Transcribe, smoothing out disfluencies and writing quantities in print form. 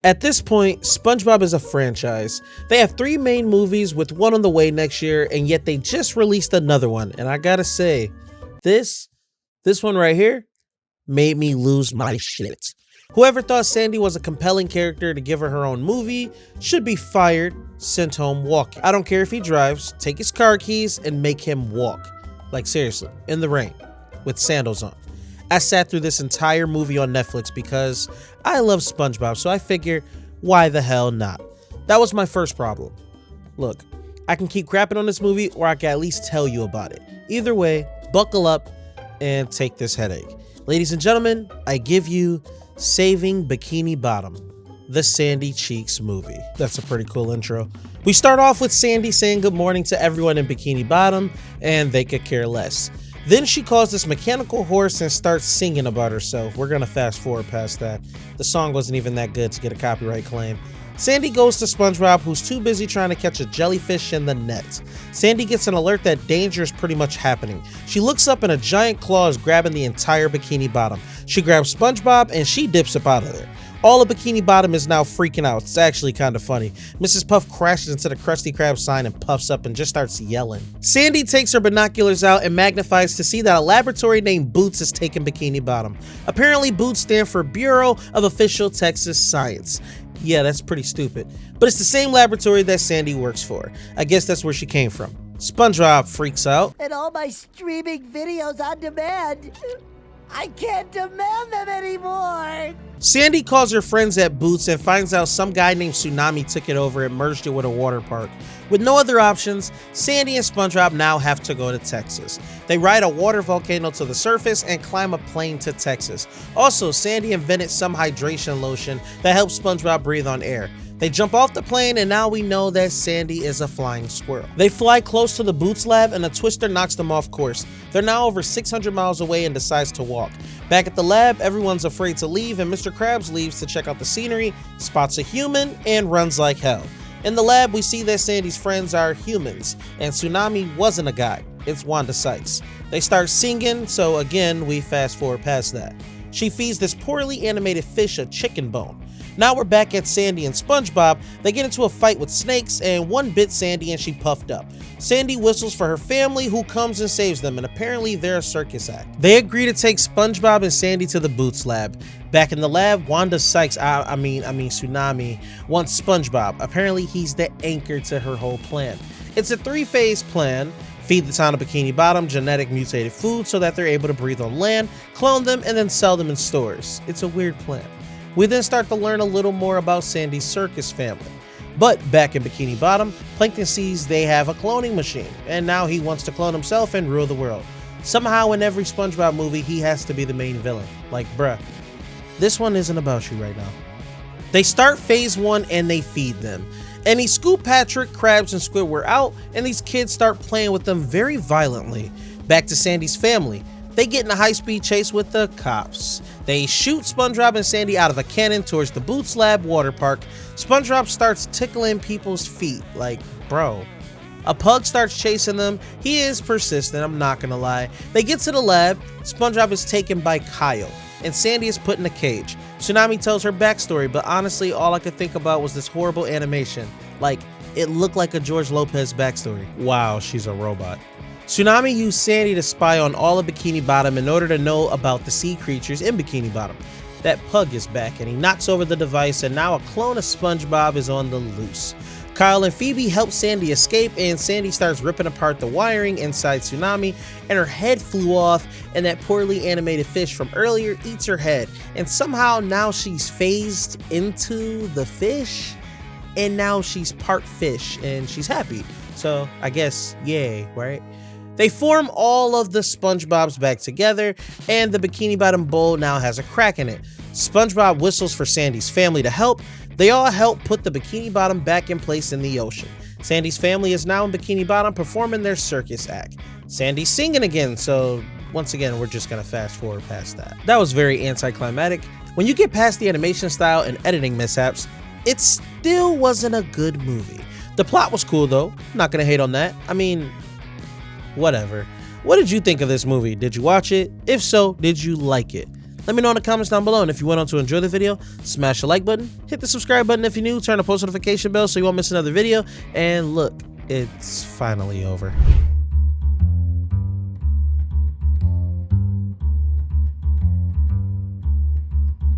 At this point, SpongeBob is a franchise. They have 3 main movies with one on the way next year, and yet they just released another one. And I gotta say, this one right here made me lose my shit. Whoever thought Sandy was a compelling character to give her own movie should be fired, sent home walking. I don't care if he drives, take his car keys and make him walk. Like seriously, in the rain, with sandals on. I sat through this entire movie on Netflix because I love SpongeBob, so I figure, why the hell not? That was my first problem. Look, I can keep crapping on this movie or I can at least tell you about it. Either way, buckle up and take this headache. Ladies and gentlemen, I give you Saving Bikini Bottom, the Sandy Cheeks movie. That's a pretty cool intro. We start off with Sandy saying good morning to everyone in Bikini Bottom, and they could care less. Then she calls this mechanical horse and starts singing about herself. We're gonna fast forward past that. The song wasn't even that good to get a copyright claim. Sandy goes to SpongeBob, who's too busy trying to catch a jellyfish in the net. Sandy gets an alert that danger is pretty much happening. She looks up and a giant claw is grabbing the entire Bikini Bottom. She grabs SpongeBob and she dips up out of there. All of Bikini Bottom is now freaking out. It's actually kind of funny. Mrs. Puff crashes into the Krusty Krab sign and puffs up and just starts yelling. Sandy takes her binoculars out and magnifies to see that a laboratory named B.O.O.T.S is taking Bikini Bottom. Apparently B.O.O.T.S stands for Bureau of Official Texas Science. Yeah, that's pretty stupid. But it's the same laboratory that Sandy works for. I guess that's where she came from. SpongeBob freaks out. And all my streaming videos on demand. I can't demand them anymore. Sandy calls her friends at B.O.O.T.S and finds out some guy named Tsunami took it over and merged it with a water park. With no other options, Sandy and SpongeBob now have to go to Texas. They ride a water volcano to the surface and climb a plane to Texas. Also, Sandy invented some hydration lotion that helps SpongeBob breathe on air. They jump off the plane and now we know that Sandy is a flying squirrel. They fly close to the B.O.O.T.S lab and a twister knocks them off course. They're now over 600 miles away and decides to walk. Back at the lab, everyone's afraid to leave and Mr. Krabs leaves to check out the scenery, spots a human, and runs like hell. In the lab, we see that Sandy's friends are humans, and Tsunami wasn't a guy, it's Wanda Sykes. They start singing, so again, we fast forward past that. She feeds this poorly animated fish a chicken bone. Now we're back at Sandy and SpongeBob. They get into a fight with snakes and one bit Sandy and she puffed up. Sandy whistles for her family who comes and saves them, and apparently they're a circus act. They agree to take SpongeBob and Sandy to the B.O.O.T.S lab. Back in the lab, Wanda Sykes, I mean Tsunami, wants SpongeBob. Apparently he's the anchor to her whole plan. It's a 3-phase plan. Feed the town of Bikini Bottom genetic mutated food so that they're able to breathe on land, clone them, and then sell them in stores. It's a weird plan. We then start to learn a little more about Sandy's circus family. But back in Bikini Bottom, Plankton sees they have a cloning machine, and now he wants to clone himself and rule the world. Somehow in every SpongeBob movie, he has to be the main villain. Like, bruh, this one isn't about you right now. They start phase 1 and they feed them. And he scoop Patrick, Krabs, and Squidward out, and these kids start playing with them very violently. Back to Sandy's family. They get in a high-speed chase with the cops. They shoot SpongeBob and Sandy out of a cannon towards the B.O.O.T.S lab water park. SpongeBob starts tickling people's feet, like, bro. A pug starts chasing them. He is persistent, I'm not gonna lie. They get to the lab. SpongeBob is taken by Kyle, and Sandy is put in a cage. Tsunami tells her backstory, but honestly, all I could think about was this horrible animation. Like, it looked like a George Lopez backstory. Wow, she's a robot. Tsunami used Sandy to spy on all of Bikini Bottom in order to know about the sea creatures in Bikini Bottom. That pug is back and he knocks over the device, and now a clone of SpongeBob is on the loose. Kyle and Phoebe help Sandy escape, and Sandy starts ripping apart the wiring inside Tsunami, and her head flew off, and that poorly animated fish from earlier eats her head, and somehow now she's phased into the fish, and now she's part fish and she's happy. So I guess yay, right? They form all of the SpongeBobs back together, and the Bikini Bottom bowl now has a crack in it. SpongeBob whistles for Sandy's family to help. They all help put the Bikini Bottom back in place in the ocean. Sandy's family is now in Bikini Bottom performing their circus act. Sandy's singing again, so once again, we're just gonna fast forward past that. That was very anticlimactic. When you get past the animation style and editing mishaps, it still wasn't a good movie. The plot was cool though, not gonna hate on that. I mean, whatever. What did you think of this movie? Did you watch it? If so, did you like it? Let me know in the comments down below, and if you went on to enjoy the video, smash the like button, hit the subscribe button if you're new, turn the post notification bell so you won't miss another video, and look, it's finally over.